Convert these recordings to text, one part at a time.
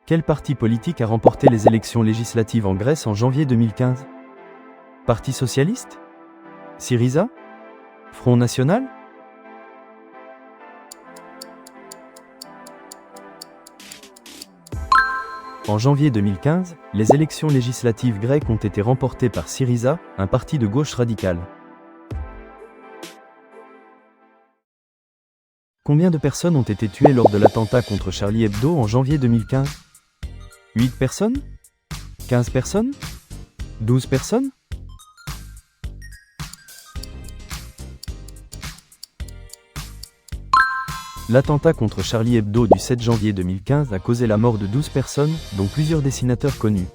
Quel parti politique a remporté les élections législatives en Grèce en janvier 2015? Parti socialiste? Syriza? Front national? En janvier 2015, les élections législatives grecques ont été remportées par Syriza, un parti de gauche radicale. Combien de personnes ont été tuées lors de l'attentat contre Charlie Hebdo en janvier 2015? 8 personnes? 15 personnes? 12 personnes? L'attentat contre Charlie Hebdo du 7 janvier 2015 a causé la mort de 12 personnes, dont plusieurs dessinateurs connus.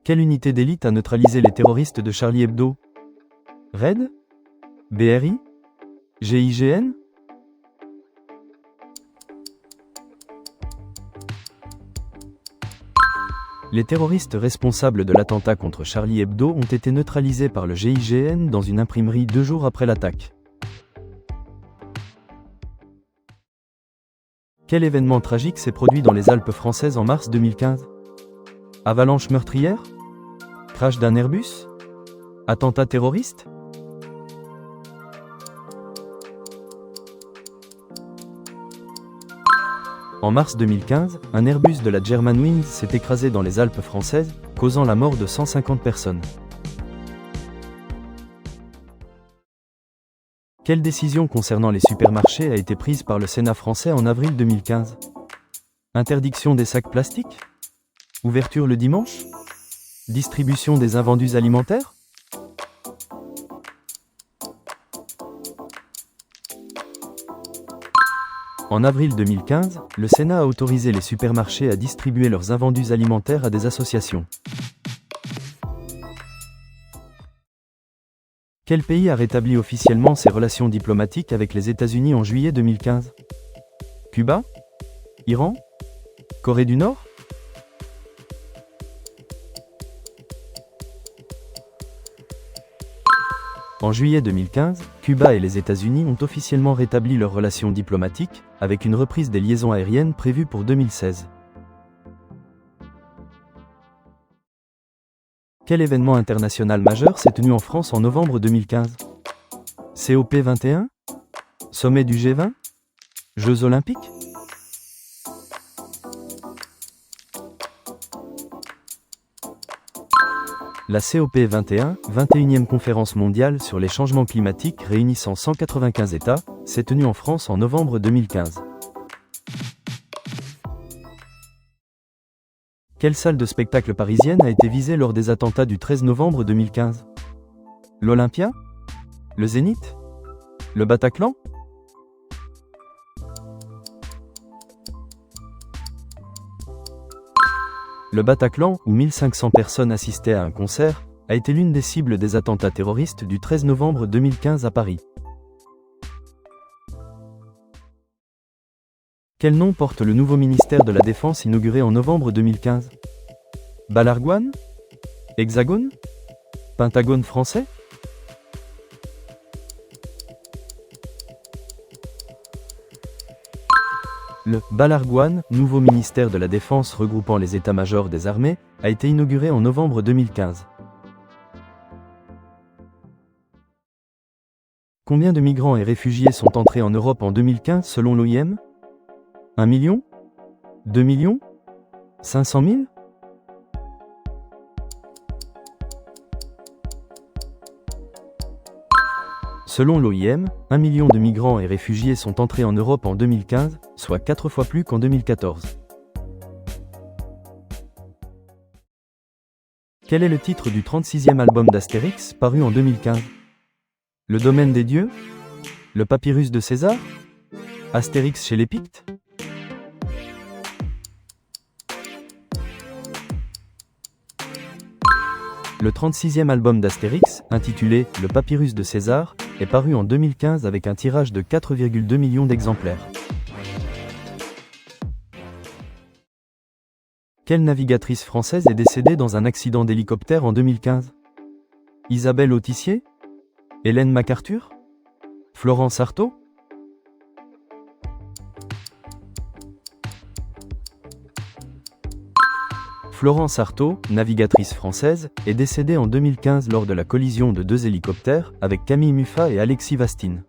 Quelle unité d'élite a neutralisé les terroristes de Charlie Hebdo? RAID? BRI? GIGN? Les terroristes responsables de l'attentat contre Charlie Hebdo ont été neutralisés par le GIGN dans une imprimerie 2 jours après l'attaque. Quel événement tragique s'est produit dans les Alpes françaises en mars 2015? Avalanche meurtrière? Crash d'un Airbus? Attentat terroriste? En mars 2015, un Airbus de la Germanwings s'est écrasé dans les Alpes françaises, causant la mort de 150 personnes. Quelle décision concernant les supermarchés a été prise par le Sénat français en avril 2015? Interdiction des sacs plastiques? Ouverture le dimanche? Distribution des invendus alimentaires? En avril 2015, le Sénat a autorisé les supermarchés à distribuer leurs invendus alimentaires à des associations. Quel pays a rétabli officiellement ses relations diplomatiques avec les États-Unis en juillet 2015? Cuba? Iran? Corée du Nord? En juillet 2015, Cuba et les États-Unis ont officiellement rétabli leurs relations diplomatiques, avec une reprise des liaisons aériennes prévue pour 2016. Quel événement international majeur s'est tenu en France en novembre 2015? COP21? Sommet du G20? Jeux olympiques? La COP21, 21e conférence mondiale sur les changements climatiques réunissant 195 États, s'est tenue en France en novembre 2015. Quelle salle de spectacle parisienne a été visée lors des attentats du 13 novembre 2015? L'Olympia? Le Zénith? Le Bataclan? Le Bataclan, où 1500 personnes assistaient à un concert, a été l'une des cibles des attentats terroristes du 13 novembre 2015 à Paris. Quel nom porte le nouveau ministère de la Défense inauguré en novembre 2015? Balarguane? Hexagone? Pentagone français? Le Balarguane, nouveau ministère de la Défense regroupant les états-majors des armées, a été inauguré en novembre 2015. Combien de migrants et réfugiés sont entrés en Europe en 2015 selon l'OIM? 1 million? 2 millions? 500 000? Selon l'OIM, 1 million de migrants et réfugiés sont entrés en Europe en 2015, soit 4 fois plus qu'en 2014. Quel est le titre du 36e album d'Astérix, paru en 2015? Le domaine des dieux? Le papyrus de César? Astérix chez les Pictes? Le 36e album d'Astérix, intitulé « Le papyrus de César », est paru en 2015 avec un tirage de 4,2 millions d'exemplaires. Quelle navigatrice française est décédée dans un accident d'hélicoptère en 2015? Isabelle Autissier? Hélène MacArthur? Florence Artaud? Florence Artaud, navigatrice française, est décédée en 2015 lors de la collision de deux hélicoptères avec Camille Muffat et Alexis Vastine.